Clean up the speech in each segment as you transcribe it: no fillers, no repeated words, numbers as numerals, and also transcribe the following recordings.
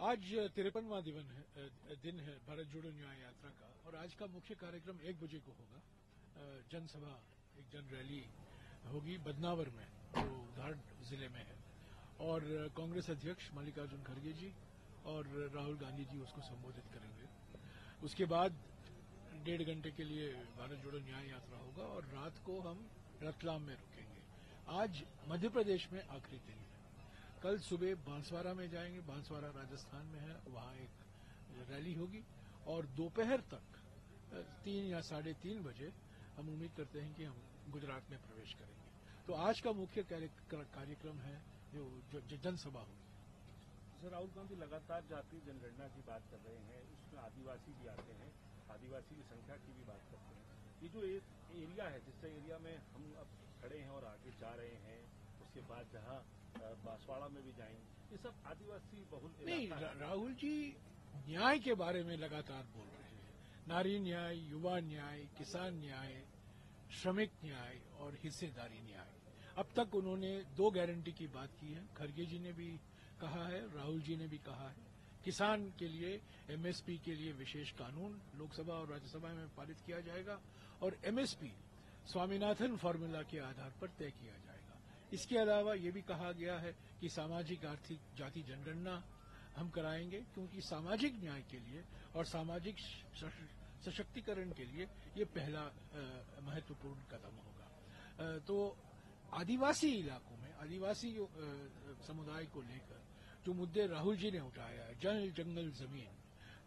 आज 53वां दिन है भारत जोड़ो न्याय यात्रा का और आज का मुख्य कार्यक्रम 1 बजे को होगा। जनसभा, एक जन रैली होगी बदनावर में, जो धार जिले में है, और कांग्रेस अध्यक्ष मल्लिकार्जुन खड़गे जी और राहुल गांधी जी उसको संबोधित करेंगे। उसके बाद 1.5 घंटे के लिए भारत जोड़ो न्याय यात्रा होगा और रात को हम रतलाम में रुकेंगे। आज मध्य प्रदेश में आखिरी दिन है। कल सुबह बांसवाड़ा में जाएंगे, बांसवाड़ा राजस्थान में है, वहां एक रैली होगी और दोपहर तक 3 या 3:30 बजे हम उम्मीद करते हैं कि हम गुजरात में प्रवेश करेंगे। तो आज का मुख्य कार्यक्रम है जो जनसभा होगी। सर, राहुल गांधी लगातार जातीय जनगणना की बात कर रहे हैं, उसमें आदिवासी भी आते हैं, आदिवासी की संख्या की भी बात करते हैं। ये जो एरिया है, जिस एरिया में हम अब खड़े हैं और आगे जा रहे हैं, उसके बाद जहां बांसवाड़ा में भी जाएंगे, ये सब आदिवासी बहुल नहीं, राहुल जी न्याय के बारे में लगातार बोल रहे हैं। नारी न्याय, युवा न्याय, किसान न्याय, श्रमिक न्याय और हिस्सेदारी न्याय। अब तक उन्होंने 2 गारंटी की बात की है। खड़गे जी ने भी कहा है, राहुल जी ने भी कहा है। किसान के लिए एमएसपी के लिए विशेष कानून लोकसभा और राज्यसभा में पारित किया जाएगा और एमएसपी स्वामीनाथन फॉर्मूला के आधार पर तय किया जाएगा। इसके अलावा ये भी कहा गया है कि सामाजिक आर्थिक जाति जनगणना हम कराएंगे, क्योंकि सामाजिक न्याय के लिए और सामाजिक सशक्तिकरण के लिए ये पहला महत्वपूर्ण कदम होगा। तो आदिवासी इलाकों में आदिवासी समुदाय को लेकर जो मुद्दे राहुल जी ने उठाया है, जल जंगल जमीन,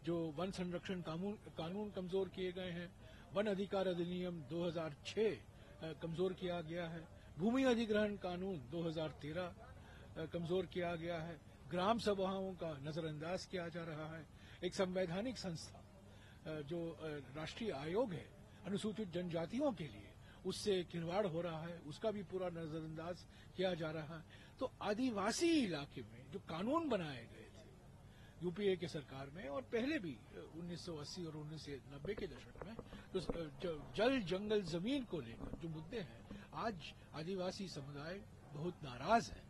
जो वन संरक्षण कानून कमजोर किए गए हैं, वन अधिकार अधिनियम 2006 कमजोर किया गया है, भूमि अधिग्रहण कानून 2013 कमजोर किया गया है, ग्राम सभाओं का नजरअंदाज किया जा रहा है, एक संवैधानिक संस्था जो राष्ट्रीय आयोग है अनुसूचित जनजातियों के लिए, उससे खिलवाड़ हो रहा है, उसका भी पूरा नजरअंदाज किया जा रहा है। तो आदिवासी इलाके में जो कानून बनाए गए थे यूपीए के सरकार में और पहले भी 1980 और 1990 के दशक में, तो जल जंगल जमीन को लेकर जो मुद्दे हैं, आज आदिवासी समुदाय बहुत नाराज है,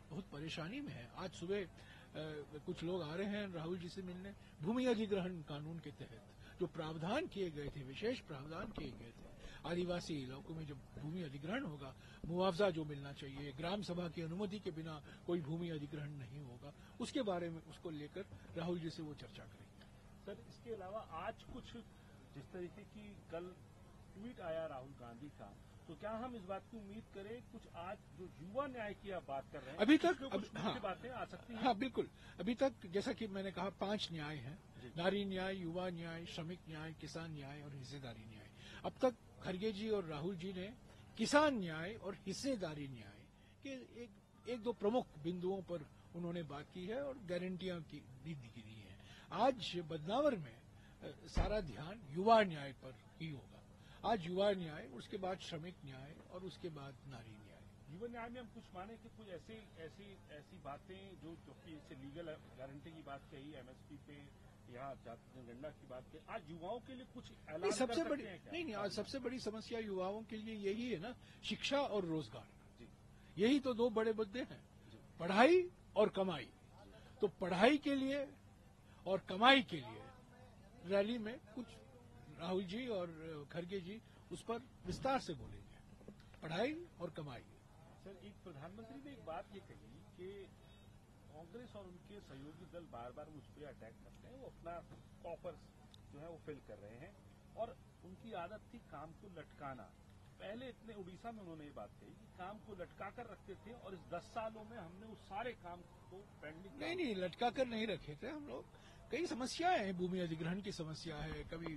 बहुत परेशानी में है। आज सुबह कुछ लोग आ रहे हैं राहुल जी से मिलने। भूमि अधिग्रहण कानून के तहत जो प्रावधान किए गए थे, विशेष प्रावधान किए गए थे, आदिवासी इलाकों में जब भूमि अधिग्रहण होगा, मुआवजा जो मिलना चाहिए, ग्राम सभा की अनुमति के बिना कोई भूमि अधिग्रहण नहीं होगा, उसके बारे में उसको लेकर राहुल जी से वो चर्चा करेंगे। सर, इसके अलावा आज कुछ जिस तरीके की कल ट्वीट आया राहुल गांधी का, तो क्या हम इस बात की उम्मीद करें कुछ आज जो युवा न्याय की आप बात कर रहे हैं, अभी तक कुछ बातें आ सकती हैं? हाँ, बिल्कुल। अभी तक जैसा कि मैंने कहा 5 न्याय हैं, नारी न्याय, युवा न्याय, श्रमिक न्याय, किसान न्याय और हिस्सेदारी न्याय। अब तक खड़गे जी और राहुल जी ने किसान न्याय और हिस्सेदारी न्याय के एक दो प्रमुख बिंदुओं पर उन्होंने बात की है और गारंटियां दी है। आज बदनावर में सारा ध्यान युवा न्याय पर ही होगा। आज युवा न्याय, उसके बाद श्रमिक न्याय और उसके बाद नारी न्याय। युवा न्याय में हम कुछ माने कि कुछ ऐसी बातें जो जैसे लीगल गारंटी की बात कही, एमएसपी पे या जनगणना की बात कही, आज युवाओं के लिए कुछ ऐलान सबसे बड़ी नहीं, आज सबसे बड़ी समस्या युवाओं के लिए यही है ना, शिक्षा और रोजगार। यही तो 2 बड़े मुद्दे हैं, पढ़ाई और कमाई। तो पढ़ाई के लिए और कमाई के लिए रैली में कुछ राहुल जी और खड़गे जी उस पर विस्तार से बोलेंगे, पढ़ाई और कमाई। सर, एक प्रधानमंत्री ने एक बात ये कही कि कांग्रेस और उनके सहयोगी दल बार बार मुझ पर अटैक करते हैं, वो अपना कॉफर्स जो है वो फिल कर रहे हैं और उनकी आदत थी काम को लटकाना। पहले इतने उड़ीसा में उन्होंने ये बात कही कि काम को लटका कर रखते थे और इस 10 सालों में हमने उस सारे काम को पेंडिंग नहीं लटका कर नहीं रखे थे हम लोग। कई समस्याएं हैं, भूमि अधिग्रहण की समस्या है, कभी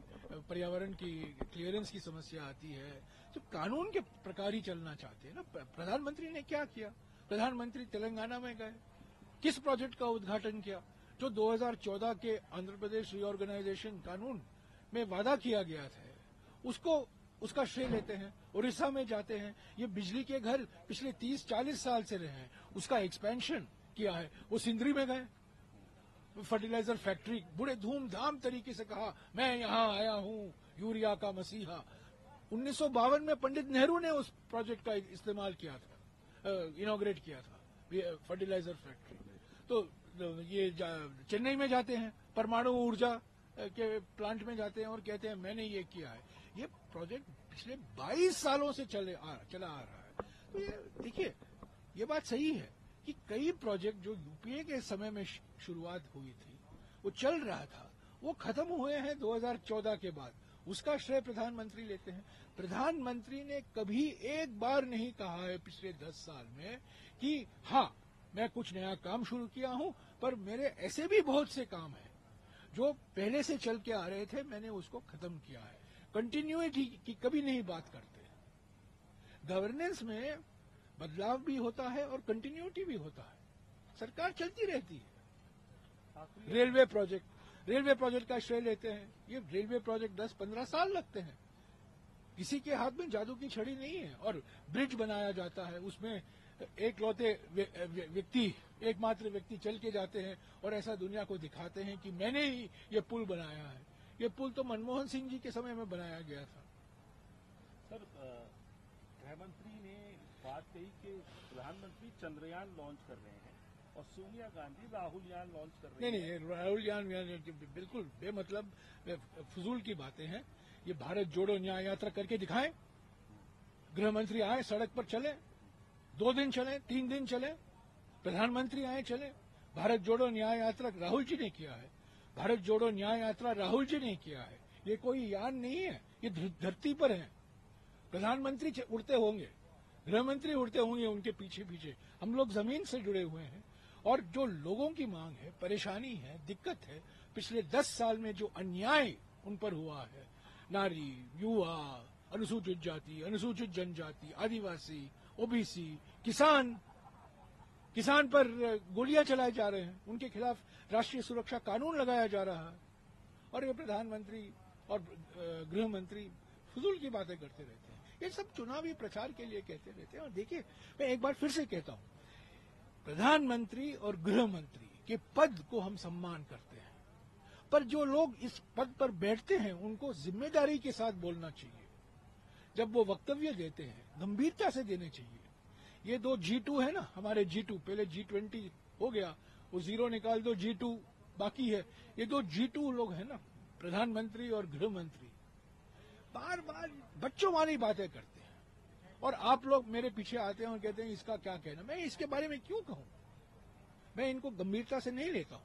पर्यावरण की क्लियरेंस की समस्या आती है, जो कानून के प्रकार ही चलना चाहते हैं ना। प्रधानमंत्री ने क्या किया? प्रधानमंत्री तेलंगाना में गए, किस प्रोजेक्ट का उद्घाटन किया? जो 2014 के आंध्र प्रदेश रीऑर्गेनाइजेशन कानून में वादा किया गया था, उसका श्रेय लेते हैं। उड़ीसा में जाते हैं, ये बिजली के घर पिछले 30-40 साल से रहे हैं, उसका एक्सपेंशन किया है। वो सिंदरी में गए, फर्टिलाइजर फैक्ट्री, बड़े धूमधाम तरीके से कहा मैं यहां आया हूं यूरिया का मसीहा। 1952 में पंडित नेहरू ने उस प्रोजेक्ट का इस्तेमाल किया था, इनॉग्रेट किया था फर्टिलाइजर फैक्ट्री। तो ये चेन्नई में जाते हैं, परमाणु ऊर्जा के प्लांट में जाते हैं और कहते हैं मैंने ये किया है। ये प्रोजेक्ट पिछले 22 सालों से चला आ रहा है। तो ये देखिए, ये बात सही है कि कई प्रोजेक्ट जो यूपीए के समय में शुरुआत हुई थी, वो चल रहा था, वो खत्म हुए हैं 2014 के बाद। उसका श्रेय प्रधानमंत्री लेते हैं। प्रधानमंत्री ने कभी एक बार नहीं कहा है पिछले 10 साल में कि हाँ मैं कुछ नया काम शुरू किया हूं, पर मेरे ऐसे भी बहुत से काम हैं जो पहले से चल के आ रहे थे, मैंने उसको खत्म किया है। कंटिन्यूटी की कभी नहीं बात करते। गवर्नेंस में बदलाव भी होता है और कंटिन्यूटी भी होता है। सरकार चलती रहती है। रेलवे प्रोजेक्ट का श्रेय लेते हैं। ये रेलवे प्रोजेक्ट 10-15 साल लगते हैं। किसी के हाथ में जादू की छड़ी नहीं है। और ब्रिज बनाया जाता है, उसमें एकमात्र व्यक्ति चल के जाते हैं और ऐसा दुनिया को दिखाते हैं कि मैंने ही ये पुल बनाया है। ये पुल तो मनमोहन सिंह जी के समय में बनाया गया था। सर, गृहमंत्री ने बात कही कि प्रधानमंत्री चंद्रयान लॉन्च कर रहे हैं और सोनिया गांधी राहुल यान लॉन्च कर रही है। नहीं, राहुल यान बिल्कुल बेमतलब फजूल की बातें हैं। ये भारत जोड़ो न्याय यात्रा करके दिखाएं। गृहमंत्री आए, सड़क पर चले, 2 दिन चले, 3 दिन चले, प्रधानमंत्री आए चले। भारत जोड़ो न्याय यात्रा राहुल जी ने किया है। भारत जोड़ो न्याय यात्रा राहुल जी ने किया है। ये कोई यान नहीं है, ये धरती पर है। प्रधानमंत्री उड़ते होंगे, गृहमंत्री उड़ते होंगे उनके पीछे पीछे। हम लोग जमीन से जुड़े हुए हैं। और जो लोगों की मांग है, परेशानी है, दिक्कत है, पिछले 10 साल में जो अन्याय उन पर हुआ है, नारी, युवा, अनुसूचित जाति, अनुसूचित जनजाति, आदिवासी, ओबीसी, किसान पर गोलियां चलाए जा रहे हैं, उनके खिलाफ राष्ट्रीय सुरक्षा कानून लगाया जा रहा है। और ये प्रधानमंत्री और गृह मंत्री फजूल की बातें करते रहते हैं। ये सब चुनावी प्रचार के लिए कहते रहते हैं। और देखिए, मैं एक बार फिर से कहता हूं, प्रधानमंत्री और गृह मंत्री के पद को हम सम्मान करते हैं, पर जो लोग इस पद पर बैठते हैं उनको जिम्मेदारी के साथ बोलना चाहिए। जब वो वक्तव्य देते हैं, गंभीरता से देने चाहिए। ये 2 G2 है ना, हमारे G2, पहले G20 हो गया, वो 0 निकाल दो, G2 बाकी है। ये 2 G2 लोग हैं ना, प्रधानमंत्री और गृह मंत्री, बार बार बच्चों वाली बातें करते हैं। और आप लोग मेरे पीछे आते हैं और कहते हैं इसका क्या कहना। मैं इसके बारे में क्यों कहूं? मैं इनको गंभीरता से नहीं लेता हूं।